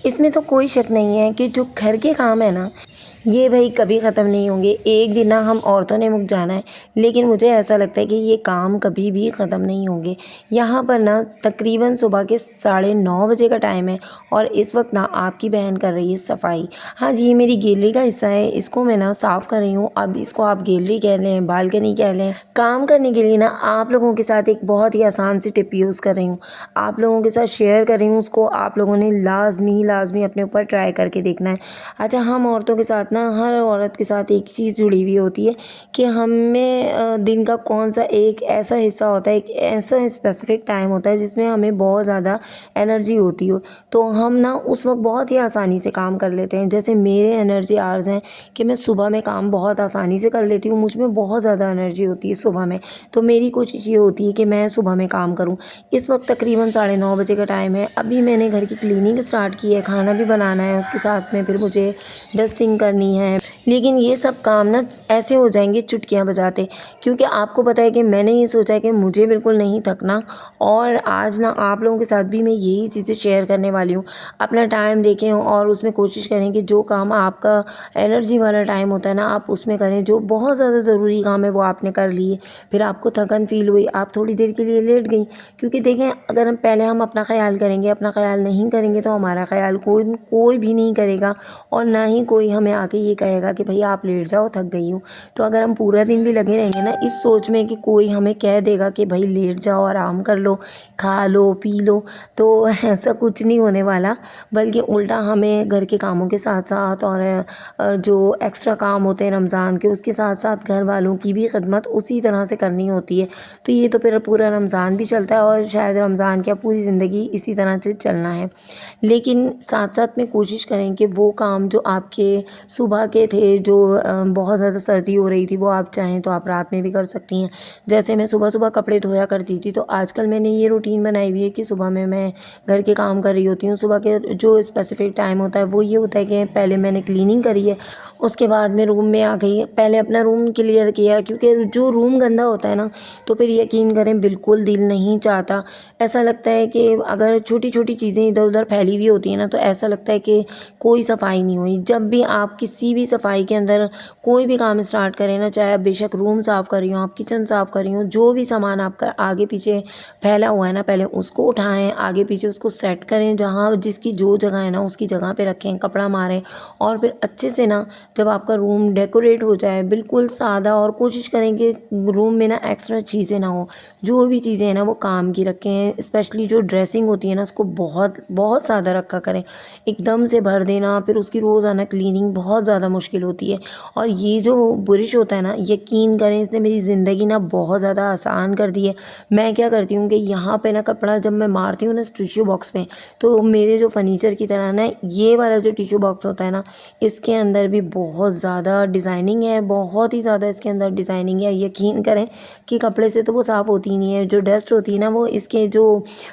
इसमें तो कोई शक नहीं है कि जो घर के काम है ना, ये भई कभी ख़त्म नहीं होंगे। एक दिन ना हम औरतों ने मुक जाना है, लेकिन मुझे ऐसा लगता है कि ये काम कभी भी ख़त्म नहीं होंगे। यहाँ पर ना तकरीबन सुबह के 9:30 बजे का टाइम है और इस वक्त ना आपकी बहन कर रही है सफाई। हाँ जी, ये मेरी गैलरी का हिस्सा है, इसको मैं ना साफ़ कर रही हूँ। अब इसको आप गैलरी कह लें, बालकनी कह लें। काम करने के लिए ना आप लोगों के साथ एक बहुत ही आसान सी टिप यूज़ कर रही हूँ, आप लोगों के साथ शेयर कर रही हूँ। उसको आप लोगों ने लाज़मी अपने ऊपर ट्राई करके देखना है। अच्छा, हम औरतों के साथ ना, हर औरत के साथ एक चीज़ जुड़ी हुई होती है कि हमें दिन का कौन-सा एक ऐसा हिस्सा होता है, एक ऐसा स्पेसिफ़िक टाइम होता है जिसमें हमें बहुत ज़्यादा एनर्जी होती हो, तो हम ना उस वक़्त बहुत ही आसानी से काम कर लेते हैं। जैसे मेरे एनर्जी आवर्स हैं कि मैं सुबह में काम बहुत आसानी से कर लेती हूँ, मुझ में बहुत ज़्यादा एनर्जी होती है सुबह में, तो मेरी कोशिश ये होती है कि मैं सुबह में काम करूँ। इस वक्त तकरीबन 9:30 बजे का टाइम है। अभी मैंने घर की क्लीनिंग स्टार्ट की है, खाना भी बनाना है, उसके साथ में फिर मुझे डस्टिंग करनी है। लेकिन ये सब काम ना ऐसे हो जाएंगे चुटकियां बजाते, क्योंकि आपको पता है कि मैंने ये सोचा है कि मुझे बिल्कुल नहीं थकना। और आज ना आप लोगों के साथ भी मैं यही चीज़ें शेयर करने वाली हूँ। अपना टाइम देखें और उसमें कोशिश करें कि जो काम आपका एनर्जी वाला टाइम होता है ना, आप उसमें करें। जो बहुत ज़्यादा ज़रूरी काम है वो आपने कर लिए, फिर आपको थकन फील हुई, आप थोड़ी देर के लिए लेट गई। क्योंकि देखें, अगर हम अपना ख्याल करेंगे, अपना ख्याल नहीं करेंगे तो हमारा ख्याल कोई भी नहीं करेगा, और ना ही कोई हमें आके ये कहेगा कि भई आप लेट जाओ, थक गई हूँ। तो अगर हम पूरा दिन भी लगे रहेंगे ना इस सोच में कि कोई हमें कह देगा कि भाई लेट जाओ, आराम कर लो, खा लो, पी लो, तो ऐसा कुछ नहीं होने वाला। बल्कि उल्टा हमें घर के कामों के साथ साथ और जो एक्स्ट्रा काम होते हैं रमज़ान के, उसके साथ साथ घर वालों की भी खिदमत उसी तरह से करनी होती है। तो ये तो फिर पूरा रमज़ान भी चलता है, और शायद रमज़ान क्या पूरी ज़िंदगी इसी तरह से चलना है। लेकिन साथ साथ में कोशिश करें कि वो काम जो आपके सुबह के थे, जो बहुत ज़्यादा सर्दी हो रही थी, वो आप चाहें तो आप रात में भी कर सकती हैं। जैसे मैं सुबह सुबह कपड़े धोया करती थी, तो आजकल मैंने ये रूटीन बनाई हुई है कि सुबह में मैं घर के काम कर रही होती हूँ। सुबह के जो स्पेसिफिक टाइम होता है वो ये होता है कि पहले मैंने क्लीनिंग करी है, उसके बाद मैं रूम में आ गई, पहले अपना रूम क्लियर किया, क्योंकि जो रूम गंदा होता है ना, तो फिर यकीन करें बिल्कुल दिल नहीं चाहता। ऐसा लगता है कि अगर छोटी छोटी चीज़ें इधर उधर फैली हुई होती हैं ना, तो ऐसा लगता है कि कोई सफाई नहीं हुई। जब भी आप किसी भी सफाई के अंदर कोई भी काम स्टार्ट करें ना, चाहे आप बेशक रूम साफ़ कर रही हो, आप किचन साफ़ कर रही हो, जो भी सामान आपका आगे पीछे फैला हुआ है ना, पहले उसको उठाएं, आगे पीछे उसको सेट करें, जहाँ जिसकी जो जगह है ना उसकी जगह पे रखें, कपड़ा मारें। और फिर अच्छे से ना, जब आपका रूम डेकोरेट हो जाए बिल्कुल सादा, और कोशिश करें कि रूम में ना एक्स्ट्रा चीज़ें ना हो, जो भी चीज़ें हैं ना वो काम की रखें। स्पेशली जो ड्रेसिंग होती है ना, उसको बहुत बहुत सादा रखा करें। एकदम से भर देना, फिर उसकी रोज़ाना क्लीनिंग बहुत ज़्यादा मुश्किल होती है। और ये जो बुरिश होता है ना, यकीन करें इसने मेरी ज़िंदगी ना बहुत ज़्यादा आसान कर दी है। मैं क्या करती हूँ कि यहाँ पे ना कपड़ा जब मैं मारती हूँ ना टिश्यू बॉक्स में, तो मेरे जो फर्नीचर की तरह ना ये वाला जो टिश्यू बॉक्स होता है ना, इसके अंदर भी बहुत ज़्यादा डिज़ाइनिंग है, बहुत ही ज़्यादा इसके अंदर डिज़ाइनिंग है। यकीन करें कि कपड़े से तो वो साफ़ होती ही नहीं है, जो डस्ट होती है ना वो इसके जो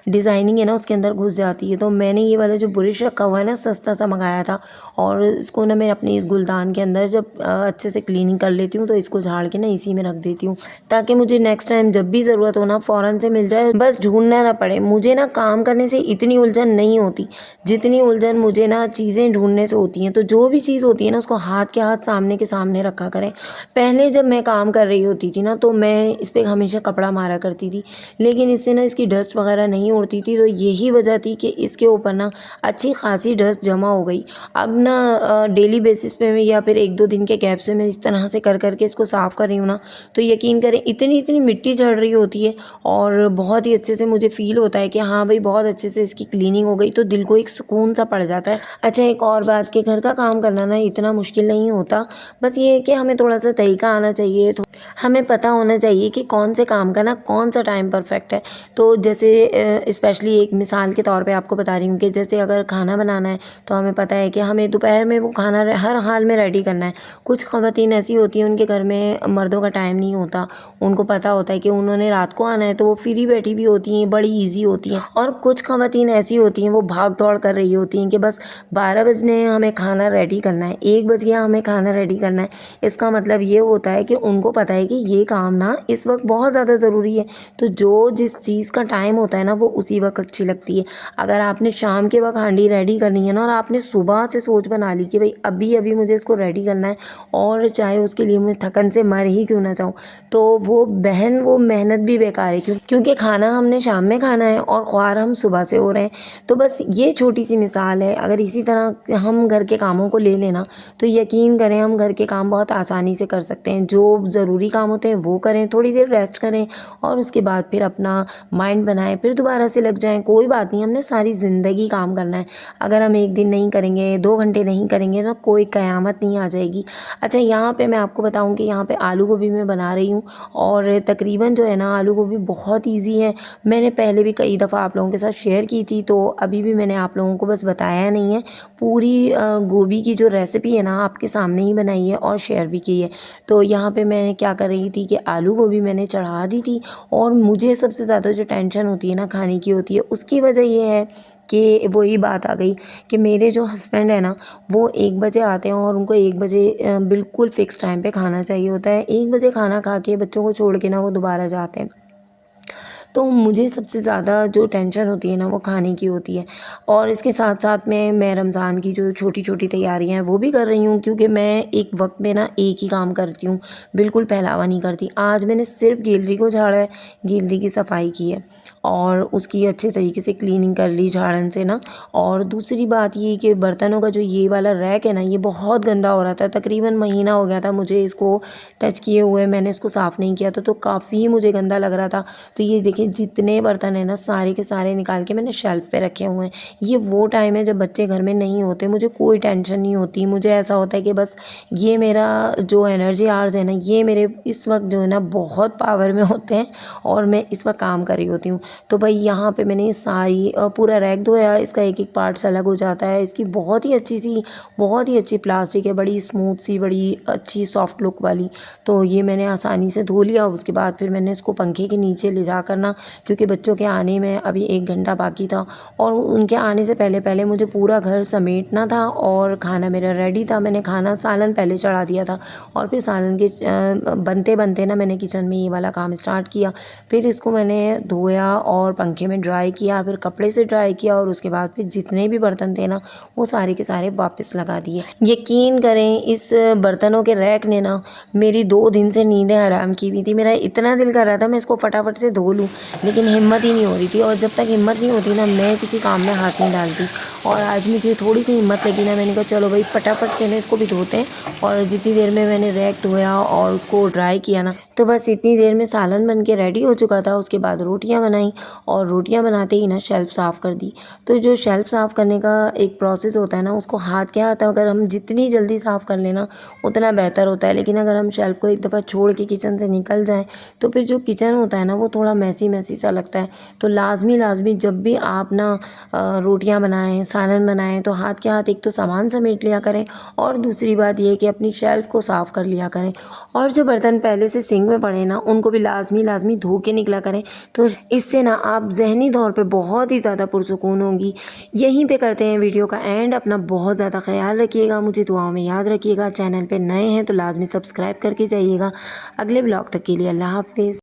डिज़ाइनिंग है ना उसके अंदर घुस जाती है। तो मैंने ये वाला जो बुरिश रखा हुआ है ना, सस्ता सा मंगाया था, और इसको ना मैं अपने इस गुलदान के अंदर जब अच्छे से क्लीनिंग कर लेती हूँ, तो इसको झाड़ के ना इसी में रख देती हूँ, ताकि मुझे नेक्स्ट टाइम जब भी ज़रूरत हो ना फ़ौरन से मिल जाए, बस ढूंढना ना पड़े। मुझे ना काम करने से इतनी उलझन नहीं होती जितनी उलझन मुझे ना चीज़ें ढूंढने से होती हैं। तो जो भी चीज़ होती है ना, उसको हाथ के हाथ सामने के सामने रखा करें। पहले जब मैं काम कर रही होती थी ना, तो मैं इस पर हमेशा कपड़ा मारा करती थी, लेकिन इससे ना इसकी डस्ट वगैरह नहीं उड़ती थी। तो यही वजह थी कि इसके ऊपर ना अच्छी खासी डस्ट जमा हो गई। अब ना डेली बेसिस पे मैं, या फिर 1-2 दिन के गैप से मैं इस तरह से कर करके इसको साफ़ कर रही हूँ ना, तो यकीन करें इतनी इतनी मिट्टी चढ़ रही होती है, और बहुत ही अच्छे से मुझे फ़ील होता है कि हाँ भाई बहुत अच्छे से इसकी क्लीनिंग हो गई, तो दिल को एक सुकून सा पड़ जाता है। अच्छा, एक और बात कि घर का काम करना ना इतना मुश्किल नहीं होता, बस ये है कि हमें थोड़ा सा तरीका आना चाहिए, तो हमें पता होना चाहिए कि कौन से काम का ना कौन सा टाइम परफेक्ट है। तो जैसे स्पेशली एक मिसाल के तौर पे आपको बता रही हूँ कि जैसे अगर खाना बनाना है, तो हमें पता है कि हमें दोपहर में वो खाना हर हाल में रेडी करना है। कुछ ख़वातीन ऐसी होती हैं उनके घर में मर्दों का टाइम नहीं होता, उनको पता होता है कि उन्होंने रात को आना है तो वो फ्री बैठी भी होती हैं, बड़ी ईज़ी होती हैं। और कुछ ख़वातीन ऐसी होती हैं वो भाग दौड़ कर रही होती हैं कि बस 12 बजने हमें खाना रेडी करना है, 1 बज गया हमें खाना रेडी करना है। इसका मतलब ये होता है कि उनको पता है कि ये काम ना इस वक्त बहुत ज़्यादा ज़रूरी है, तो जो जिस चीज़ का टाइम होता है ना वो उसी वक्त अच्छी लगती है। अगर आपने शाम के वक्त हांडी रेडी करनी है ना और आपने सुबह से सोच बना ली कि भाई अभी अभी मुझे इसको रेडी करना है और चाहे उसके लिए मैं थकन से मर ही क्यों ना जाऊँ, तो वो बहन वो मेहनत भी बेकार है, क्योंकि खाना हमने शाम में खाना है और ख्वार हम सुबह से हो रहे हैं। तो बस ये छोटी सी मिसाल है, अगर इसी तरह हम घर के कामों को ले लेना तो यकीन करें हम घर के काम बहुत आसानी से कर सकते हैं। जो ज़रूरी काम होते हैं वो करें, थोड़ी देर रेस्ट करें और उसके बाद फिर अपना माइंड बनाएं, फिर दोबारा से लग जाएं। कोई बात नहीं, हमने सारी ज़िंदगी काम करना है। अगर हम एक दिन नहीं करेंगे, 2 घंटे नहीं करेंगे तो कोई क़यामत नहीं आ जाएगी। अच्छा, यहाँ पे मैं आपको बताऊँ कि यहाँ पे आलू गोभी मैं बना रही हूँ और तकरीबन जो है ना आलू गोभी बहुत ईज़ी है। मैंने पहले भी कई दफ़ा आप लोगों के साथ शेयर की थी, तो अभी भी मैंने आप लोगों को बस बताया नहीं है। पूरी गोभी की जो रेसिपी है ना आपके सामने ही बनाई है और शेयर भी की है। तो यहाँ पे मैं क्या कर रही थी कि आलू गोभी मैंने चढ़ा दी थी और मुझे सबसे ज़्यादा जो टेंशन होती है ना खाने की होती है, उसकी वजह ये है कि वही बात आ गई कि मेरे जो हस्बैंड है ना वो 1 बजे आते हैं और उनको 1 बजे बिल्कुल फ़िक्स टाइम पे खाना चाहिए होता है। 1 बजे खाना खा के बच्चों को छोड़ के ना वो दोबारा जाते हैं। तो मुझे सबसे ज़्यादा जो टेंशन होती है ना वो खाने की होती है और इसके साथ-साथ में मैं रमज़ान की जो छोटी-छोटी तैयारियाँ हैं वो भी कर रही हूँ, क्योंकि मैं एक वक्त में ना एक ही काम करती हूँ, बिल्कुल फैलावा नहीं करती। आज मैंने सिर्फ़ गैलरी को झाड़ा है, गैलरी की सफाई की है और उसकी अच्छे तरीके से क्लीनिंग कर ली झाड़न से ना। और दूसरी बात ये कि बर्तनों का जो ये वाला रैक है ना ये बहुत गंदा हो रहा था, तकरीबन महीना हो गया था मुझे इसको टच किए हुए, मैंने इसको साफ़ नहीं किया था तो काफ़ी मुझे गंदा लग रहा था। तो ये देखिए जितने बर्तन हैं ना सारे के सारे निकाल के मैंने शेल्फ़ पे रखे हुए हैं। ये वो टाइम है जब बच्चे घर में नहीं होते, मुझे कोई टेंशन नहीं होती। मुझे ऐसा होता है कि बस ये मेरा जो एनर्जी आवर्स है ना ये मेरे इस वक्त जो है ना बहुत पावर में होते हैं और मैं इस वक्त काम कर रही होती हूँ। तो भाई यहाँ पे मैंने सारी पूरा रैक धोया, इसका एक-एक पार्ट्स अलग हो जाता है। इसकी बहुत ही अच्छी प्लास्टिक है, बड़ी स्मूथ सी, बड़ी अच्छी सॉफ्ट लुक वाली। तो ये मैंने आसानी से धो लिया। उसके बाद फिर मैंने इसको पंखे के नीचे ले जाकर ना, क्योंकि बच्चों के आने में अभी 1 घंटा बाकी था और उनके आने से पहले मुझे पूरा घर समेटना था और खाना मेरा रेडी था। मैंने खाना सालन पहले चढ़ा दिया था और फिर सालन के बनते-बनते ना मैंने किचन में ये वाला काम स्टार्ट किया। फिर इसको मैंने धोया और पंखे में ड्राई किया, फिर कपड़े से ड्राई किया और उसके बाद फिर जितने भी बर्तन थे ना वो सारे के सारे वापस लगा दिए। यकीन करें इस बर्तनों के रैक ने ना मेरी 2 दिन से नींदें हराम की हुई थी। मेरा इतना दिल कर रहा था मैं इसको फटाफट से धो लूँ, लेकिन हिम्मत ही नहीं हो रही थी और जब तक हिम्मत नहीं होती ना मैं किसी काम में हाथ नहीं डालती। और आज मुझे थोड़ी सी हिम्मत लगी ना, मैंने कहा चलो भाई फटाफट से ना इसको भी धोते हैं। और जितनी देर में मैंने रैक धोया और उसको ड्राई किया ना तो बस इतनी देर में सालन बन के रेडी हो चुका था। उसके बाद रोटियां बनाई और रोटियां बनाते ही ना शेल्फ़ साफ़ कर दी। तो जो शेल्फ़ साफ़ करने का एक प्रोसेस होता है ना उसको हाथ के हाथ अगर हम जितनी जल्दी साफ़ कर लेना उतना बेहतर होता है। लेकिन अगर हम शेल्फ़ को एक दफ़ा छोड़ के किचन से निकल जाएँ तो फिर जो किचन होता है ना वो थोड़ा मैसी सा लगता है। तो लाज़मी जब भी आप ना रोटियां बनाएं, सालन बनाएं तो हाथ के हाथ एक तो सामान समेट लिया करें और दूसरी बात ये कि अपनी शेल्फ़ को साफ़ कर लिया करें। और जो बर्तन पहले से सिंक में पड़े ना उनको भी लाज़मी धो के निकला करें। तो इससे ना आप ज़हनी तौर पे बहुत ही ज़्यादा पुरसुकून होंगी। यहीं पे करते हैं वीडियो का एंड। अपना बहुत ज़्यादा ख्याल रखिएगा, मुझे दुआओं में याद रखिएगा। चैनल पे नए हैं तो लाज़मी सब्सक्राइब करके जाइएगा। अगले ब्लॉग तक के लिए अल्लाह हाफ़िज़।